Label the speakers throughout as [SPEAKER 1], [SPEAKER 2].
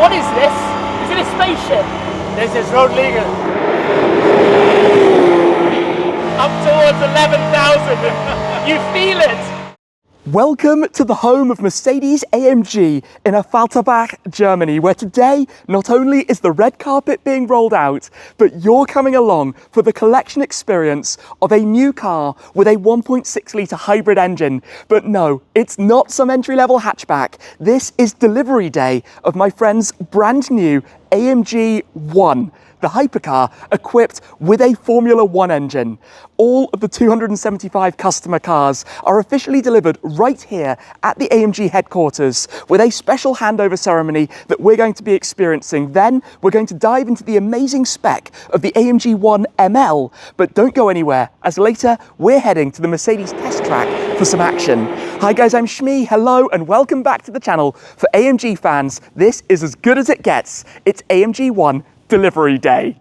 [SPEAKER 1] What is this? Is it a spaceship?
[SPEAKER 2] This is road legal.
[SPEAKER 1] Up towards 11,000. You feel it.
[SPEAKER 3] Welcome to the home of Mercedes-AMG in Affalterbach, Germany, where today not only is the red carpet being rolled out, but you're coming along for the collection experience of a new car with a 1.6 litre hybrid engine. But no, it's not some entry-level hatchback. This is delivery day of my friend's brand new AMG ONE, the hypercar equipped with a Formula One engine. All of the 275 customer cars are officially delivered right here at the AMG headquarters with a special handover ceremony that we're going to be experiencing. Then we're going to dive into the amazing spec of the AMG ONE ML, but don't go anywhere, as later we're heading to the Mercedes test track for some action. Hi guys, I'm Shmi, hello and welcome back to the channel. For AMG fans, this is as good as it gets. It's AMG ONE Delivery Day.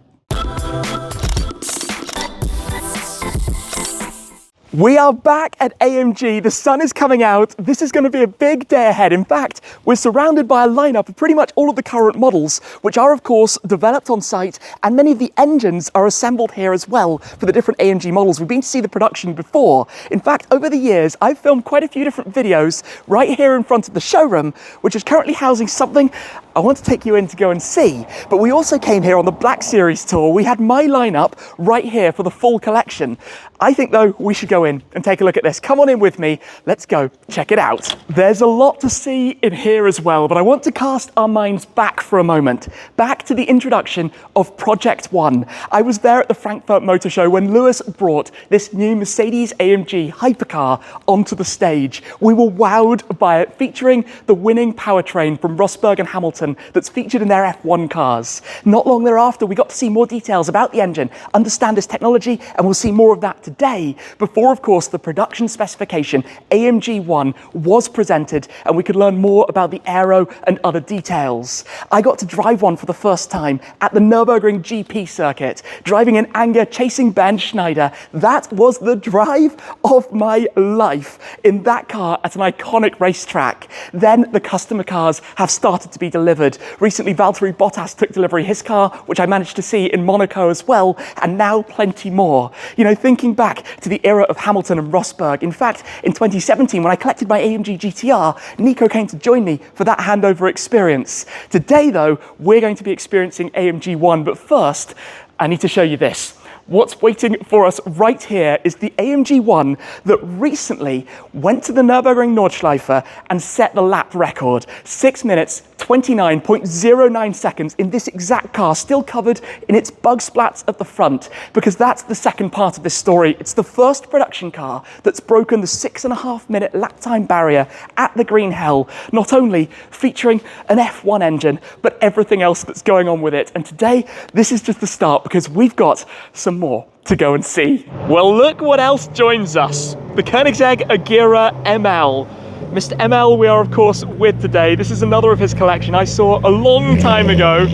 [SPEAKER 3] We are back at AMG, the sun is coming out, this is going to be a big day ahead. In fact, we're surrounded by a lineup of pretty much all of the current models, which are of course developed on site, and many of the engines are assembled here as well for the different AMG models. We've been to see the production before. In fact, over the years, I've filmed quite a few different videos right here in front of the showroom, which is currently housing something I want to take you in to go and see. But we also came here on the Black Series tour. We had my lineup right here for the full collection. I think though we should go in and take a look at this. Come on in with me. Let's go check it out. There's a lot to see in here as well, but I want to cast our minds back for a moment, back to the introduction of Project One. I was there at the Frankfurt Motor Show when Lewis brought this new Mercedes-AMG hypercar onto the stage. We were wowed by it, featuring the winning powertrain from Rosberg and Hamilton that's featured in their F1 cars. Not long thereafter, we got to see more details about the engine, understand its technology, and we'll see more of that today. Before, of course, the production specification, AMG ONE, was presented, and we could learn more about the aero and other details. I got to drive one for the first time at the Nürburgring GP circuit, driving in anger, chasing Ben Schneider. That was the drive of my life in that car at an iconic racetrack. Then the customer cars have started to be delivered. Recently, Valtteri Bottas took delivery of his car, which I managed to see in Monaco as well, and now plenty more. You know, thinking back to the era of Hamilton and Rosberg. In fact, in 2017, when I collected my AMG GTR, Nico came to join me for that handover experience. Today, though, we're going to be experiencing AMG ONE, but first, I need to show you this. What's waiting for us right here is the AMG ONE that recently went to the Nürburgring Nordschleife and set the lap record. 6 minutes, 29.09 seconds in this exact car, still covered in its bug splats at the front, because that's the second part of this story. It's the first production car that's broken the 6.5 minute lap time barrier at the Green Hell, not only featuring an F1 engine, but everything else that's going on with it. And today, this is just the start, because we've got some more to go and see. Well, look what else joins us. The Koenigsegg Agera ML. Mr. ML we are of course with today. This is another of his collection I saw a long time ago.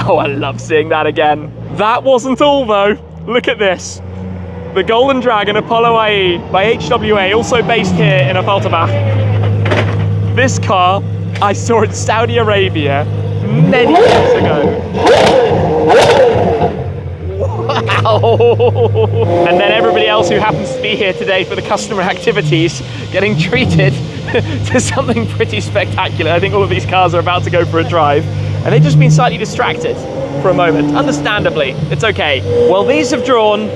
[SPEAKER 3] Oh, I love seeing that again. That wasn't all though. Look at this. The Golden Dragon Apollo IE by HWA, also based here in Affalterbach. This car I saw in Saudi Arabia many years ago. Wow! And then everybody else who happens to be here today for the customer activities getting treated to something pretty spectacular. I think all of these cars are about to go for a drive, and they've just been slightly distracted for a moment. Understandably, it's okay. Well, these have drawn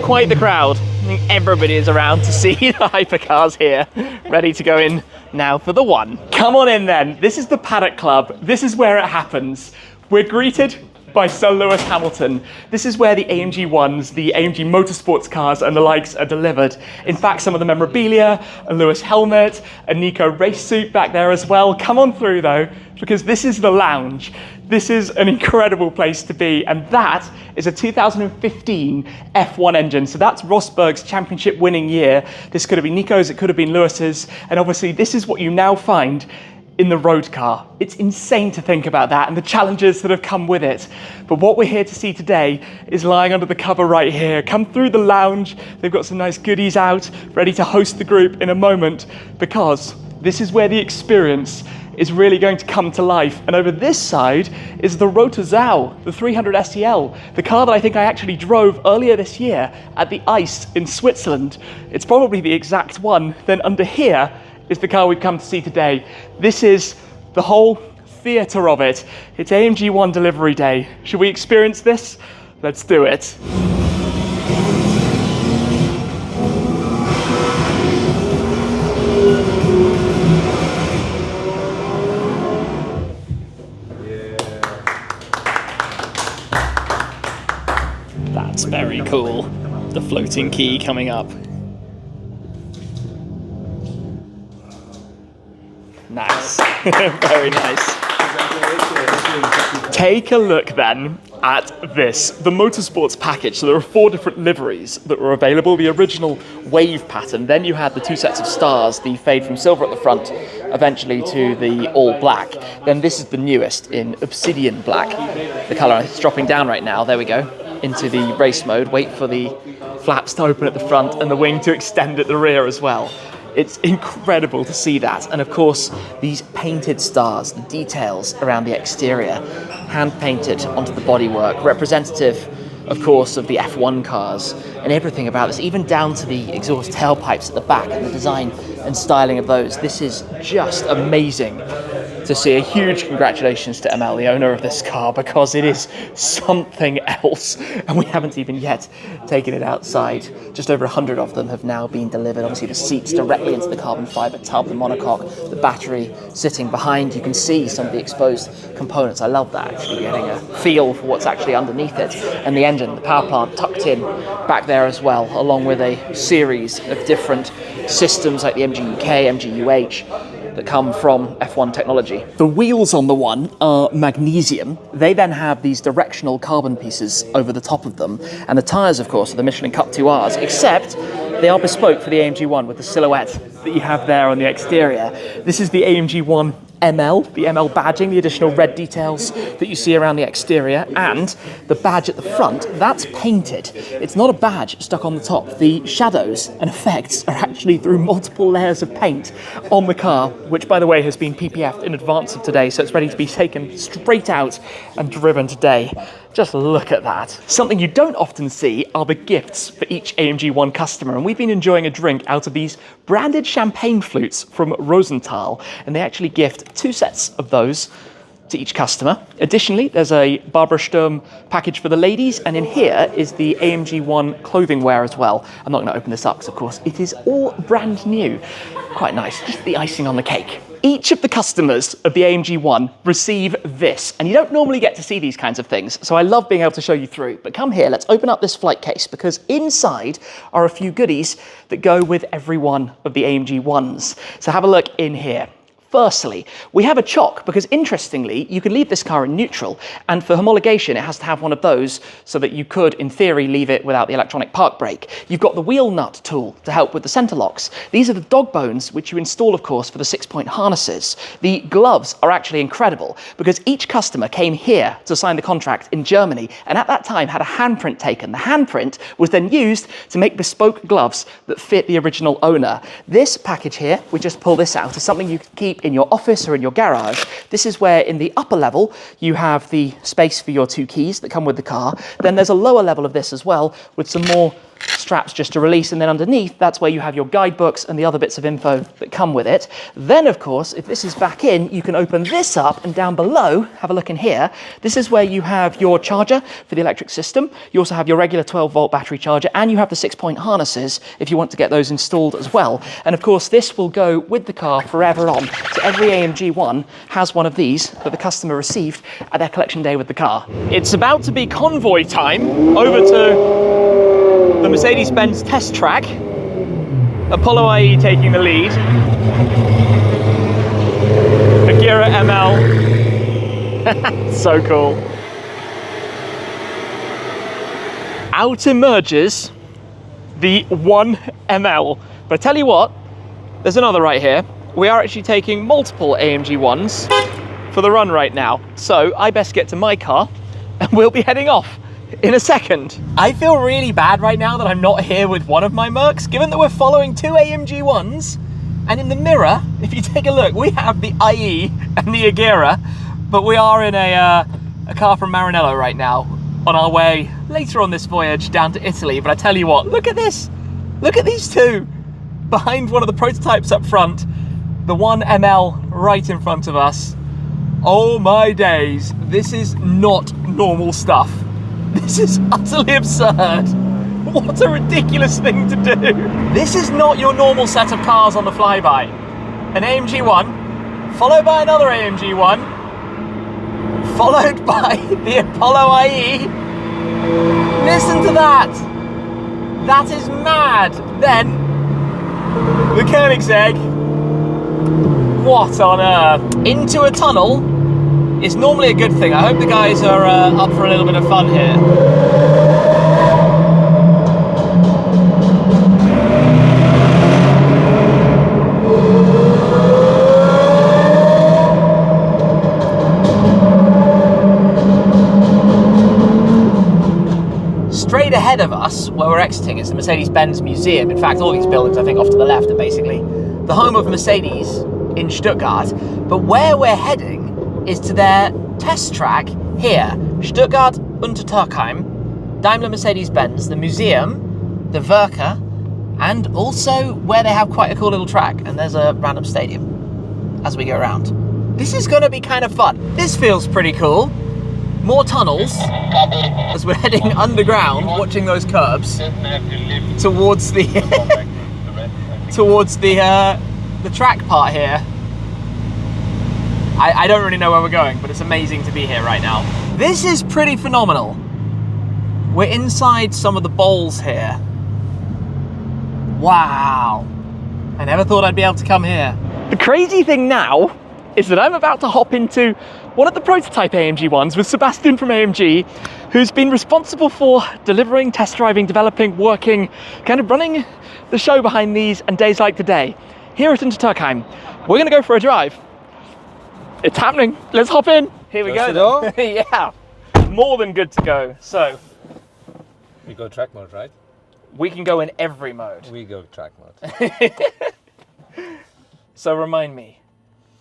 [SPEAKER 3] quite the crowd. I think everybody is around to see the hypercars here, ready to go in now for the one. Come on in then. This is the Paddock Club. This is where it happens. We're greeted by Sir Lewis Hamilton. This is where the AMG ONEs, the AMG Motorsports cars and the likes are delivered. In fact, some of the memorabilia, a Lewis helmet, a Nico race suit back there as well. Come on through though, because this is the lounge. This is an incredible place to be, and that is a 2015 F1 engine. So that's Rosberg's championship winning year. This could have been Nico's, it could have been Lewis's, and obviously this is what you now find in the road car. It's insane to think about that and the challenges that have come with it. But what we're here to see today is lying under the cover right here. Come through the lounge. They've got some nice goodies out, ready to host the group in a moment, because this is where the experience is really going to come to life. And over this side is the Rotorzau, the 300 SEL, the car that I think I actually drove earlier this year at the ICE in Switzerland. It's probably the exact one. Then under here is the car we've come to see today. This is the whole theatre of it. It's AMG ONE delivery day. Should we experience this? Let's do it. That's very cool. The floating key coming up. Nice. Very nice. Take a look then at this, the motorsports package. So there are 4 different liveries that were available. The original wave pattern, then you had the 2 sets of stars, the fade from silver at the front, eventually to the all black. Then this is the newest in obsidian black. The colour is dropping down right now, there we go, into the race mode. Wait for the flaps to open at the front and the wing to extend at the rear as well. It's incredible to see that. And of course, these painted stars, the details around the exterior, hand painted onto the bodywork, representative, of course, of the F1 cars and everything about this, even down to the exhaust tailpipes at the back and the design and styling of those. This is just amazing to see. A huge congratulations to ML, the owner of this car, because it is something else, and we haven't even yet taken it outside. Just over 100 of them have now been delivered. Obviously the seats directly into the carbon fibre tub, the monocoque, the battery sitting behind. You can see some of the exposed components. I love that, actually, getting a feel for what's actually underneath it. And the engine, the power plant tucked in back there as well, along with a series of different systems like the MG UK, MG UH, that come from F1 technology. The wheels on the One are magnesium. They then have these directional carbon pieces over the top of them. And the tyres, of course, are the Michelin Cup 2Rs, except they are bespoke for the AMG ONE with the silhouette that you have there on the exterior. This is the AMG ONE ML, the ML badging, the additional red details that you see around the exterior, and the badge at the front, that's painted. It's not a badge stuck on the top. The shadows and effects are actually through multiple layers of paint on the car, which, by the way, has been PPF'd in advance of today, so it's ready to be taken straight out and driven today. Just look at that. Something you don't often see are the gifts for each AMG ONE customer, and we've been enjoying a drink out of these branded champagne flutes from Rosenthal, and they actually gift 2 sets of those to each customer. Additionally, there's a Barbara Sturm package for the ladies, and in here is the AMG ONE clothing wear as well. I'm not going to open this up because, of course, it is all brand new. Quite nice, just the icing on the cake. Each of the customers of the AMG ONE receive this, and you don't normally get to see these kinds of things, so I love being able to show you through. But come here, let's open up this flight case, because inside are a few goodies that go with every one of the AMG ONEs. So have a look in here. Firstly, we have a chock, because interestingly, you can leave this car in neutral, and for homologation, it has to have one of those so that you could, in theory, leave it without the electronic park brake. You've got the wheel nut tool to help with the center locks. These are the dog bones, which you install, of course, for the 6-point harnesses. The gloves are actually incredible, because each customer came here to sign the contract in Germany, and at that time had a handprint taken. The handprint was then used to make bespoke gloves that fit the original owner. This package here, we just pull this out, is something you can keep in your office or in your garage. This is where in the upper level you have the space for your 2 keys that come with the car. Then there's a lower level of this as well with some more straps just to release, and then underneath that's where you have your guidebooks and the other bits of info that come with it. Then, of course, if this is back in, you can open this up, and down below, have a look in here, this is where you have your charger for the electric system. You also have your regular 12-volt battery charger, and you have the 6-point harnesses if you want to get those installed as well. And of course, this will go with the car forever on. So every AMG ONE has one of these that the customer received at their collection day with the car. It's about to be convoy time. Over to the Mercedes-Benz test track. Apollo IE taking the lead. Agera ML. So cool. Out emerges the ONE ML. But I tell you what, there's another right here. We are actually taking multiple AMG ONEs for the run right now. So I best get to my car and we'll be heading off in a second. I feel really bad right now that I'm not here with one of my Mercs, given that we're following 2 AMG ONEs And in the mirror, if you take a look, we have the IE and the Agera, but we are in a car from Maranello right now, on our way later on this voyage down to Italy. But I tell you what, look at this. Look at these two. Behind one of the prototypes up front, the 1ML right in front of us. Oh my days, this is not normal stuff. This is utterly absurd. What a ridiculous thing to do. This is not your normal set of cars on the flyby. An AMG ONE, followed by another AMG ONE, followed by the Apollo IE. Listen to that. That is mad. Then, the Koenigsegg. What on earth? Into a tunnel is normally a good thing. I hope the guys are up for a little bit of fun here. Straight ahead of us, where we're exiting, is the Mercedes-Benz Museum. In fact, all these buildings, I think, off to the left are basically the home of Mercedes in Stuttgart. But where we're heading is to their test track here, Stuttgart Untertürkheim, Daimler Mercedes-Benz, the museum, the Werke, and also where they have quite a cool little track. And there's a random stadium as we go around. This is going to be kind of fun. This feels pretty cool. More tunnels as we're heading underground, watching those curbs towards the towards the track part here. I don't really know where we're going, but it's amazing to be here right now. This is pretty phenomenal. We're inside some of the bowls here. Wow. I never thought I'd be able to come here. The crazy thing now is that I'm about to hop into one of the prototype AMG ones with Sebastian from AMG, who's been responsible for delivering, test driving, developing, working, kind of running the show behind these and days like today. Here at Untertürkheim, we're going to go for a drive. It's happening. Let's hop in. Here we go. Yeah, more than good to go. So
[SPEAKER 2] we go track mode, right?
[SPEAKER 3] We can go in every mode.
[SPEAKER 2] We go track mode.
[SPEAKER 3] So remind me.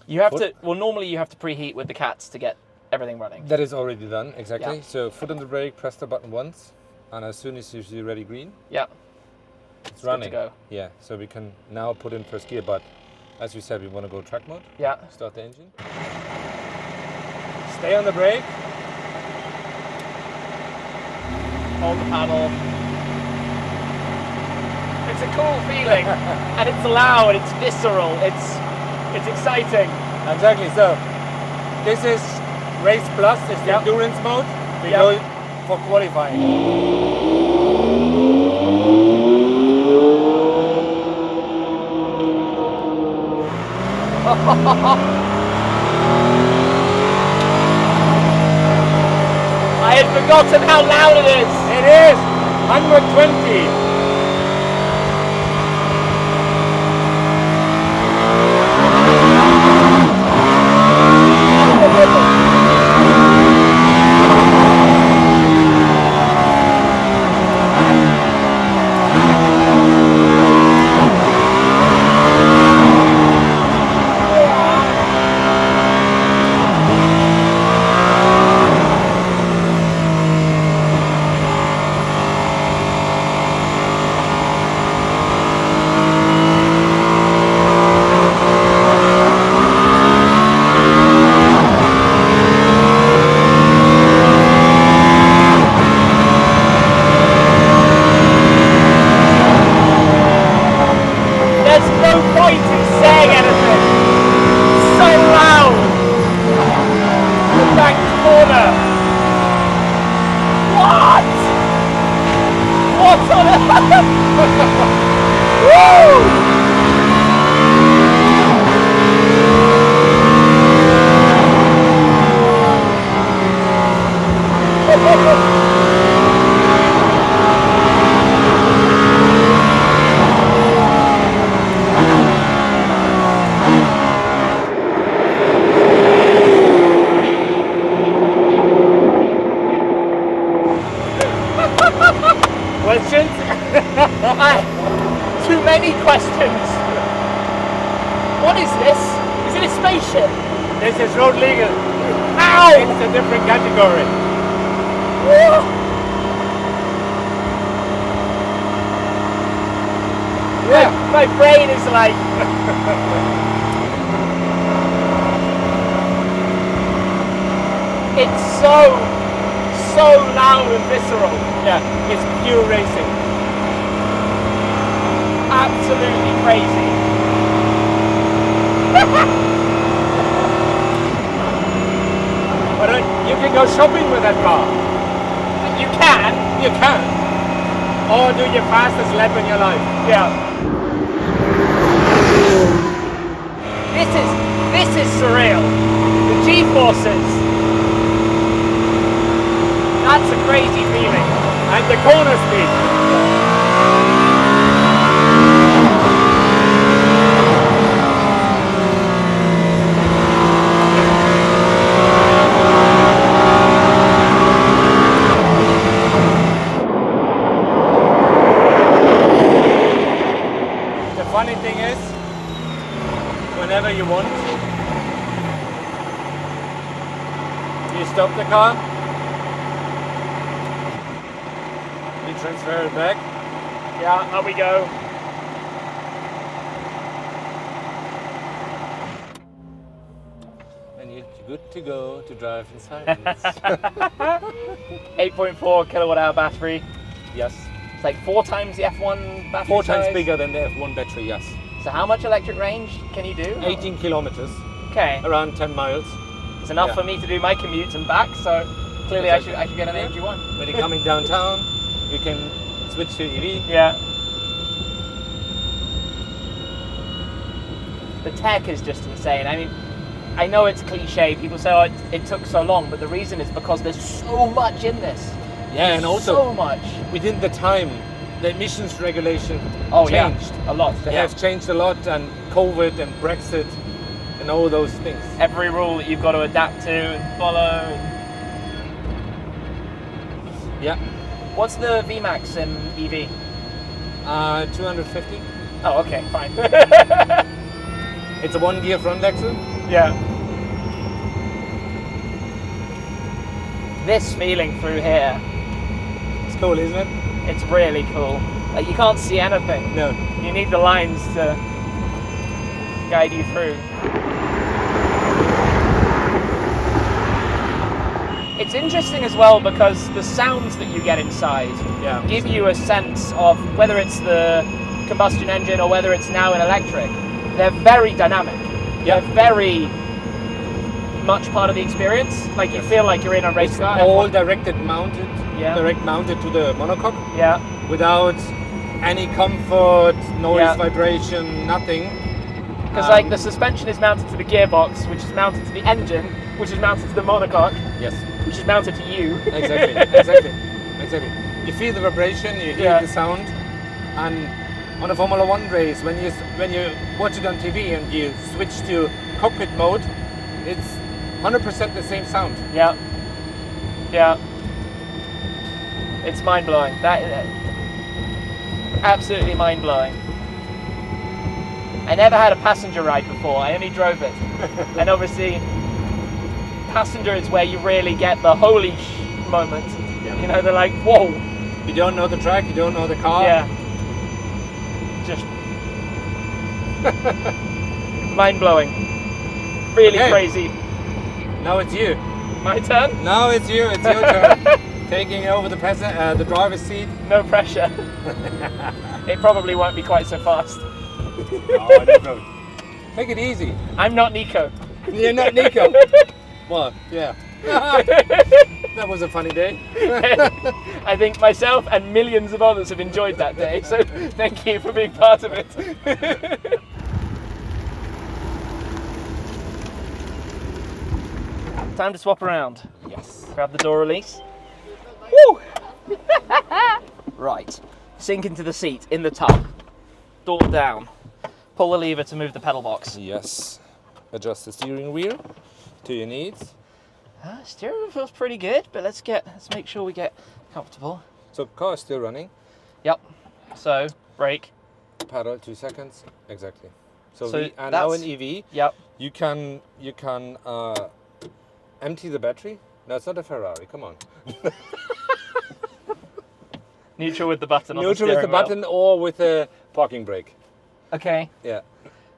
[SPEAKER 3] You have to, well, normally you have to preheat with the cats to get everything running.
[SPEAKER 2] That is already done, exactly.
[SPEAKER 3] Yeah.
[SPEAKER 2] So foot on the brake, press the button once, and as soon as you see ready green,
[SPEAKER 3] yeah,
[SPEAKER 2] it's running.
[SPEAKER 3] Good to go.
[SPEAKER 2] Yeah, so we can now put in first gear, but as we said, we want to go track mode.
[SPEAKER 3] Yeah.
[SPEAKER 2] Start the engine. Stay on the brake.
[SPEAKER 3] Hold the paddle. It's a cool feeling, and it's loud, it's visceral, it's exciting.
[SPEAKER 2] Exactly, so this is Race Plus, it's the endurance mode. We go for qualifying.
[SPEAKER 3] I had forgotten how loud it is.
[SPEAKER 2] It is 120. This is road legal.
[SPEAKER 1] Ow!
[SPEAKER 2] It's a different category. Yeah.
[SPEAKER 1] My brain is like... It's so loud and visceral.
[SPEAKER 2] Yeah, it's pure racing.
[SPEAKER 1] Absolutely crazy.
[SPEAKER 2] But you can go shopping with that car.
[SPEAKER 1] You can.
[SPEAKER 2] You can. Or do your fastest lap in your life.
[SPEAKER 1] Yeah. This is surreal. The G-forces. That's a crazy feeling.
[SPEAKER 2] And the corner speed. The funny thing is, whenever you want, you stop the car, you transfer it back.
[SPEAKER 1] Yeah, up we go.
[SPEAKER 2] And you're good to go to drive in silence.
[SPEAKER 1] 8.4 kilowatt hour battery.
[SPEAKER 2] Yes.
[SPEAKER 1] It's like 4 times the F1 battery
[SPEAKER 2] 4 times
[SPEAKER 1] size.
[SPEAKER 2] bigger than the F1 battery, yes.
[SPEAKER 1] So how much electric range can you do?
[SPEAKER 2] 18 kilometers,
[SPEAKER 1] Okay.
[SPEAKER 2] around 10 miles.
[SPEAKER 1] It's enough
[SPEAKER 2] Yeah.
[SPEAKER 1] for me to do my commute and back, so clearly
[SPEAKER 2] Exactly.
[SPEAKER 1] I should get an
[SPEAKER 2] Yeah.
[SPEAKER 1] AMG ONE.
[SPEAKER 2] When you're coming downtown, you can switch to EV.
[SPEAKER 1] Yeah. The tech is just insane. I mean, I know it's cliche, people say, oh, it took so long, but the reason is because there's so much in this.
[SPEAKER 2] Yeah, and also
[SPEAKER 1] So much.
[SPEAKER 2] within the time, the emissions regulation
[SPEAKER 1] Oh
[SPEAKER 2] changed.
[SPEAKER 1] yeah, a lot.
[SPEAKER 2] They
[SPEAKER 1] Yeah.
[SPEAKER 2] have changed a lot, and COVID and Brexit and all those things.
[SPEAKER 1] Every rule that you've got to adapt to and follow.
[SPEAKER 2] Yeah.
[SPEAKER 1] What's the VMAX in EV?
[SPEAKER 2] 250.
[SPEAKER 1] Oh, okay, fine.
[SPEAKER 2] It's a 1-gear front axle.
[SPEAKER 1] Yeah. This feeling through here,
[SPEAKER 2] It's cool, isn't it?
[SPEAKER 1] it's really cool. Like, you can't see anything.
[SPEAKER 2] No.
[SPEAKER 1] You need the lines to guide you through. It's interesting as well because the sounds that you get inside
[SPEAKER 2] Yeah.
[SPEAKER 1] give you a sense of whether it's the combustion engine or whether it's now an electric. They're very dynamic.
[SPEAKER 2] Yeah.
[SPEAKER 1] They're very much part of the experience. Like you feel like you're in a race
[SPEAKER 2] It's
[SPEAKER 1] car.
[SPEAKER 2] all direct mounted to the monocoque
[SPEAKER 1] Yeah.
[SPEAKER 2] without any comfort, noise,
[SPEAKER 1] Yeah.
[SPEAKER 2] vibration, nothing.
[SPEAKER 1] Because like the suspension is mounted to the gearbox, which is mounted to the engine, which is mounted to the monocoque,
[SPEAKER 2] Yes.
[SPEAKER 1] which is mounted to you.
[SPEAKER 2] Exactly. Exactly. You feel the vibration, you hear
[SPEAKER 1] Yeah.
[SPEAKER 2] the sound, and on a Formula One race, when you watch it on TV and you switch to cockpit mode, it's 100% the same sound.
[SPEAKER 1] Yeah. Yeah. It's mind blowing. That absolutely mind blowing. I never had a passenger ride before. I only drove it, and obviously, passenger is where you really get the holy moment.
[SPEAKER 2] Yeah.
[SPEAKER 1] You know, they're like, whoa.
[SPEAKER 2] You don't know the track, you don't know the car.
[SPEAKER 1] Yeah. Just mind blowing. Really
[SPEAKER 2] Okay.
[SPEAKER 1] crazy.
[SPEAKER 2] Now it's you.
[SPEAKER 1] My turn.
[SPEAKER 2] Now it's you. It's your turn. Taking over the driver's seat.
[SPEAKER 1] No pressure. It probably won't be quite so fast.
[SPEAKER 2] Oh, no. Take it easy.
[SPEAKER 1] I'm not Nico.
[SPEAKER 2] You're not Nico. Well, yeah. That was a funny day.
[SPEAKER 1] I think myself and millions of others have enjoyed that day, so thank you for being part of it. Time to swap around.
[SPEAKER 2] Yes.
[SPEAKER 1] Grab the door release. Woo! Right. Sink into the seat in the tub. Door down. Pull the lever to move the pedal box.
[SPEAKER 2] Yes. Adjust the steering wheel to your needs.
[SPEAKER 1] Steering wheel feels pretty good, but let's make sure we get comfortable.
[SPEAKER 2] So car is still running.
[SPEAKER 1] Yep. So brake.
[SPEAKER 2] Pedal 2 seconds. Exactly. So,
[SPEAKER 1] So
[SPEAKER 2] we are now in
[SPEAKER 1] that's-
[SPEAKER 2] EV.
[SPEAKER 1] Yep.
[SPEAKER 2] You can empty the battery. No, it's not a Ferrari. Come on.
[SPEAKER 1] Neutral with the button on the
[SPEAKER 2] Neutral with the
[SPEAKER 1] steering wheel.
[SPEAKER 2] button or with a parking brake.
[SPEAKER 1] Okay.
[SPEAKER 2] Yeah.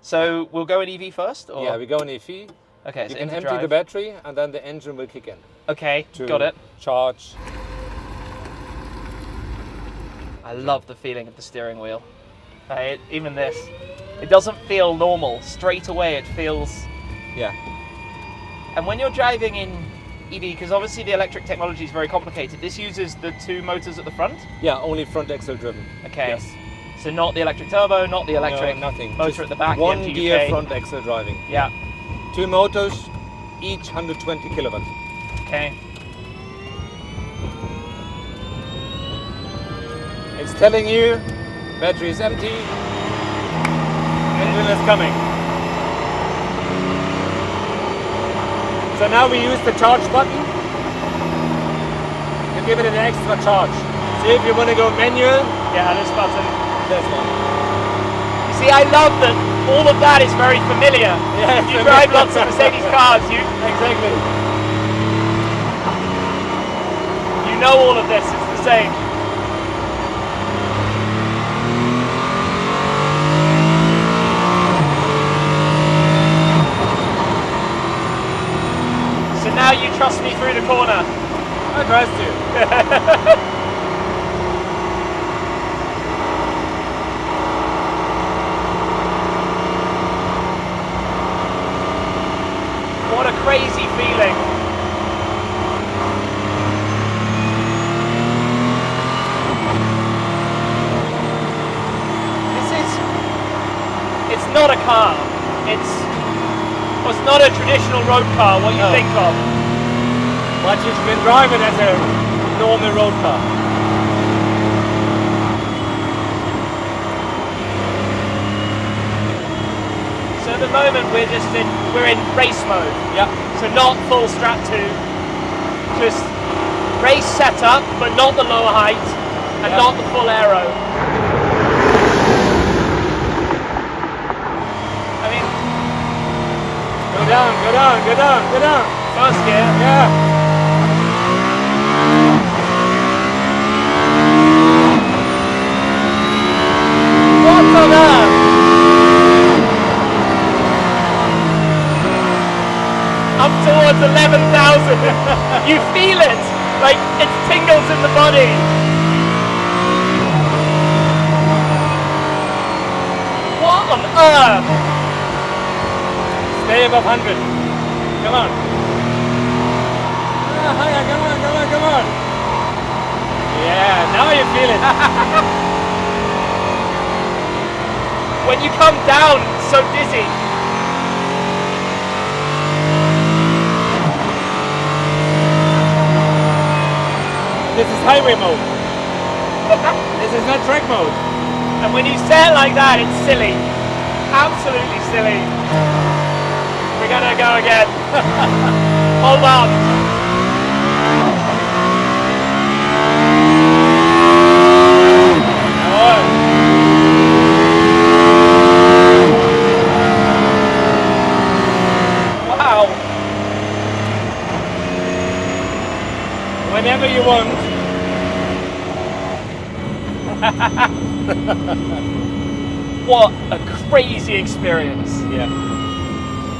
[SPEAKER 1] So we'll go in EV first? Or?
[SPEAKER 2] Yeah, we go in EV.
[SPEAKER 1] Okay,
[SPEAKER 2] You
[SPEAKER 1] so
[SPEAKER 2] can
[SPEAKER 1] into
[SPEAKER 2] empty
[SPEAKER 1] drive.
[SPEAKER 2] the battery and then the engine will kick in.
[SPEAKER 1] Okay,
[SPEAKER 2] To
[SPEAKER 1] got it.
[SPEAKER 2] charge.
[SPEAKER 1] I love the feeling of the steering wheel. Even this. It doesn't feel normal. Straight away it feels...
[SPEAKER 2] Yeah.
[SPEAKER 1] And when you're driving in EV, because obviously the electric technology is very complicated, this uses the 2 motors at the front?
[SPEAKER 2] Yeah, only front axle driven.
[SPEAKER 1] Okay.
[SPEAKER 2] Yes.
[SPEAKER 1] So not the electric turbo, not the electric
[SPEAKER 2] No, nothing.
[SPEAKER 1] motor
[SPEAKER 2] Just
[SPEAKER 1] at the back, the
[SPEAKER 2] One
[SPEAKER 1] MGUK.
[SPEAKER 2] gear front axle driving.
[SPEAKER 1] Yeah.
[SPEAKER 2] 2 motors, each 120 kilowatt.
[SPEAKER 1] Okay.
[SPEAKER 2] It's telling you battery is empty, engine is coming. So now we use the charge button to give it an extra charge. See if you want to go manual,
[SPEAKER 1] Yeah, this button.
[SPEAKER 2] this one.
[SPEAKER 1] You see, I love that all of that is very familiar.
[SPEAKER 2] Yeah,
[SPEAKER 1] You drive lots of Mercedes cars, you
[SPEAKER 2] Exactly.
[SPEAKER 1] know all of this, it's the same. So now you trust me through the corner.
[SPEAKER 2] I trust you.
[SPEAKER 1] What a crazy feeling. It's not a car. Well, it's not a traditional road car, what you
[SPEAKER 2] No.
[SPEAKER 1] think of.
[SPEAKER 2] But you can drive it as a normal road car.
[SPEAKER 1] So at the moment we're in race mode.
[SPEAKER 2] Yeah.
[SPEAKER 1] So not full strap 2, just race setup, but not the lower height and
[SPEAKER 2] Yeah.
[SPEAKER 1] not the full aero. I mean,
[SPEAKER 2] Go down, go down, go down, go down.
[SPEAKER 1] first gear,
[SPEAKER 2] Yeah.
[SPEAKER 1] what on earth? Up towards 11,000. You feel it, like it tingles in the body. What on earth?
[SPEAKER 2] Stay above 100. Come on. Higher, come on, come on, come on. Yeah, now you feel it.
[SPEAKER 1] When you come down, it's so dizzy.
[SPEAKER 2] This is highway mode. This is not track mode.
[SPEAKER 1] And when you say it like that, it's silly. Absolutely silly. We're gonna go again. Hold on. Wow.
[SPEAKER 2] Whenever you want.
[SPEAKER 1] What a crazy experience.
[SPEAKER 2] Yeah.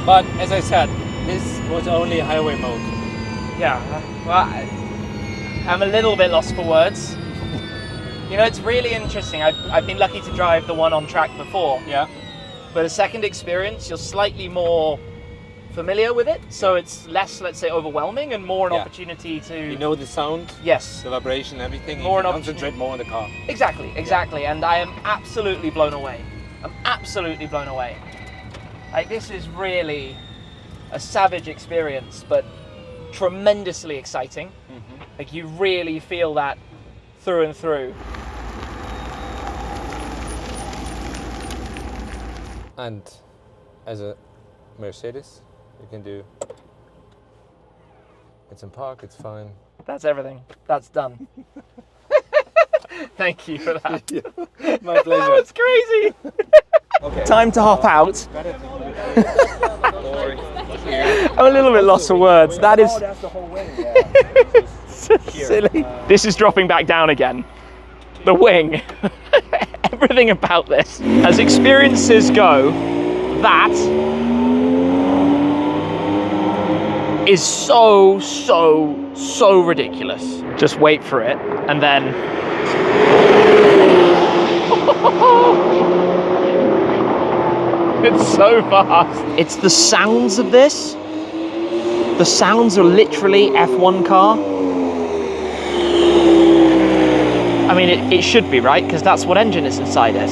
[SPEAKER 2] But as I said, this was only highway mode.
[SPEAKER 1] Yeah, well, I'm a little bit lost for words. You know, it's really interesting. I've been lucky to drive the one on track before,
[SPEAKER 2] Yeah.
[SPEAKER 1] but a second experience, you're slightly more familiar with it, so it's less, let's say, overwhelming and more an
[SPEAKER 2] Yeah.
[SPEAKER 1] opportunity to...
[SPEAKER 2] You know the sound,
[SPEAKER 1] Yes,
[SPEAKER 2] the vibration, everything.
[SPEAKER 1] More
[SPEAKER 2] you
[SPEAKER 1] an
[SPEAKER 2] can concentrate more on the car.
[SPEAKER 1] exactly, and I am absolutely blown away. I'm absolutely blown away. Like, this is really a savage experience, but tremendously exciting. Like, you really feel that through and through.
[SPEAKER 2] And as a Mercedes, you can do. It's in park. It's fine.
[SPEAKER 1] That's everything. That's done. Thank you for that.
[SPEAKER 2] My pleasure.
[SPEAKER 1] That was crazy.
[SPEAKER 3] Time to hop out. I'm a little bit lost for words. That is so silly. This is dropping back down again. The wing. Everything about this. As experiences go, that is so ridiculous. Just wait for it, and then... It's so fast. It's the sounds of this. The sounds are literally F1 car. I mean, it should be, right? Because that's what engine is inside it.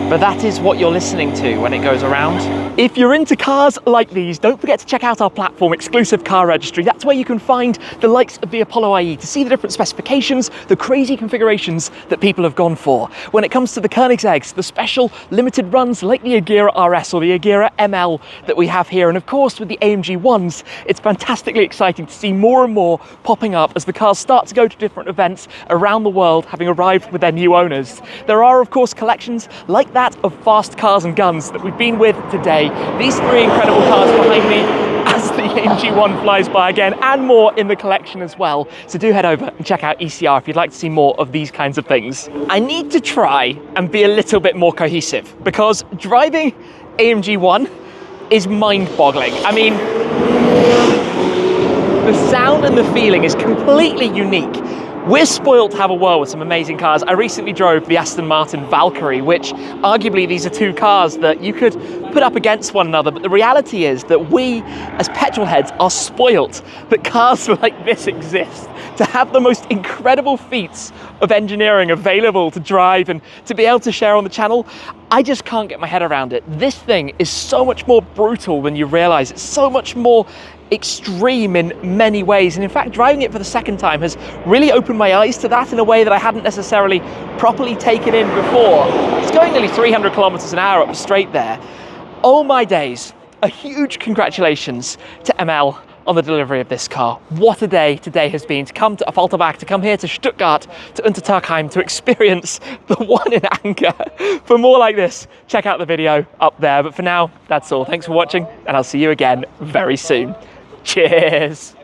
[SPEAKER 3] But that is what you're listening to when it goes around. If you're into cars like these, don't forget to check out our platform, Exclusive Car Registry. That's where you can find the likes of the Apollo IE to see the different specifications, the crazy configurations that people have gone for. When it comes to the Koenigseggs, the special limited runs like the Agera RS or the Agera ML that we have here, and of course with the AMG ONEs, it's fantastically exciting to see more and more popping up as the cars start to go to different events around the world, having arrived with their new owners. There are of course collections like that of fast cars and guns that we've been with today. These three incredible cars behind me as the AMG ONE flies by again, and more in the collection as well. So do head over and check out ECR if you'd like to see more of these kinds of things. I need to try and be a little bit more cohesive because driving AMG ONE is mind-boggling. I mean, the sound and the feeling is completely unique. We're spoiled to have a world with some amazing cars. I recently drove the Aston Martin Valkyrie, which arguably these are two cars that you could put up against one another, but the reality is that we as petrol heads are spoiled that cars like this exist, to have the most incredible feats of engineering available to drive and to be able to share on the channel. I just can't get my head around it. This thing is so much more brutal than you realize. It's so much more extreme in many ways, and in fact driving it for the second time has really opened my eyes to that in a way that I hadn't necessarily properly taken in before. It's going nearly 300 kilometers an hour up the straight there. Oh my days, a huge congratulations to ML on the delivery of this car. What a day today has been to come to Affalterbach, to come here to Stuttgart, to Untertürkheim, to experience the one in anger. For more like this, check out the video up there. But for now, that's all. Thanks for watching, and I'll see you again very soon. Cheers.